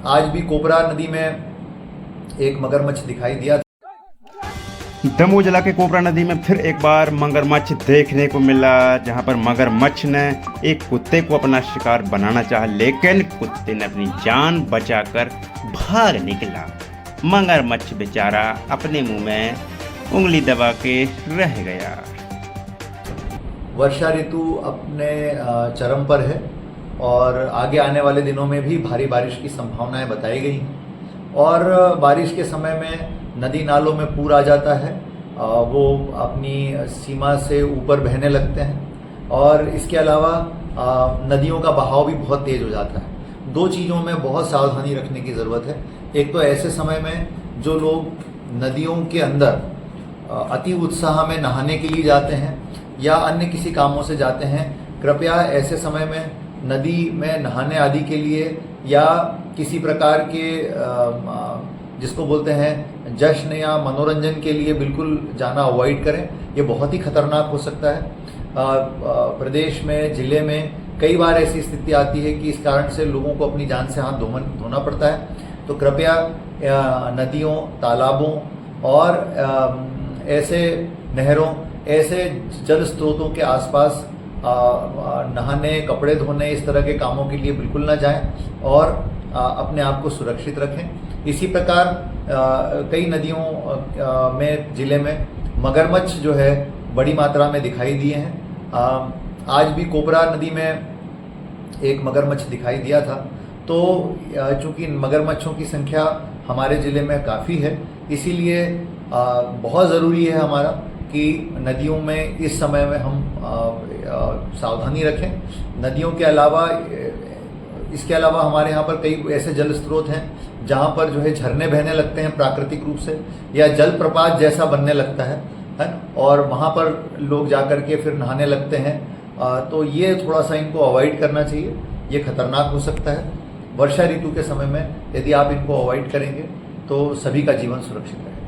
आज भी कोबरा नदी में एक मगरमच्छ दिखाई दिया। दमोह जिला के कोबरा नदी में फिर एक बार मगरमच्छ देखने को मिला, जहां पर मगरमच्छ ने एक कुत्ते को अपना शिकार बनाना चाहा, लेकिन कुत्ते ने अपनी जान बचाकर भाग निकला। मगरमच्छ बेचारा अपने मुंह में उंगली दबा के रह गया। वर्षा ऋतु अपने चरम पर है और आगे आने वाले दिनों में भी भारी बारिश की संभावनाएं बताई गई हैं और बारिश के समय में नदी नालों में पूर आ जाता है, वो अपनी सीमा से ऊपर बहने लगते हैं और इसके अलावा नदियों का बहाव भी बहुत तेज हो जाता है। दो चीज़ों में बहुत सावधानी रखने की ज़रूरत है। एक तो ऐसे समय में जो लोग नदियों के अंदर अति उत्साह में नहाने के लिए जाते हैं या अन्य किसी कामों से जाते हैं, कृपया ऐसे समय में नदी में नहाने आदि के लिए या किसी प्रकार के जिसको बोलते हैं जश्न या मनोरंजन के लिए बिल्कुल जाना अवॉइड करें। ये बहुत ही खतरनाक हो सकता है। प्रदेश में, जिले में कई बार ऐसी स्थिति आती है कि इस कारण से लोगों को अपनी जान से हाथ धोना पड़ता है। तो कृपया नदियों, तालाबों और ऐसे नहरों, ऐसे जल स्रोतों के आसपास नहाने, कपड़े धोने, इस तरह के कामों के लिए बिल्कुल ना जाएं और अपने आप को सुरक्षित रखें। इसी प्रकार कई नदियों में, जिले में मगरमच्छ जो है बड़ी मात्रा में दिखाई दिए हैं। आज भी कोबरा नदी में एक मगरमच्छ दिखाई दिया था। तो चूंकि मगरमच्छों की संख्या हमारे ज़िले में काफ़ी है, इसीलिए बहुत ज़रूरी है हमारा कि नदियों में इस समय में हम सावधानी रखें। नदियों के अलावा, इसके अलावा हमारे यहाँ पर कई ऐसे जल स्रोत हैं जहाँ पर जो है झरने बहने लगते हैं प्राकृतिक रूप से, या जल प्रपात जैसा बनने लगता है और वहाँ पर लोग जाकर के फिर नहाने लगते हैं। तो ये थोड़ा सा इनको अवॉइड करना चाहिए, ये खतरनाक हो सकता है। वर्षा ऋतु के समय में यदि आप इनको अवॉइड करेंगे तो सभी का जीवन सुरक्षित रहेगा।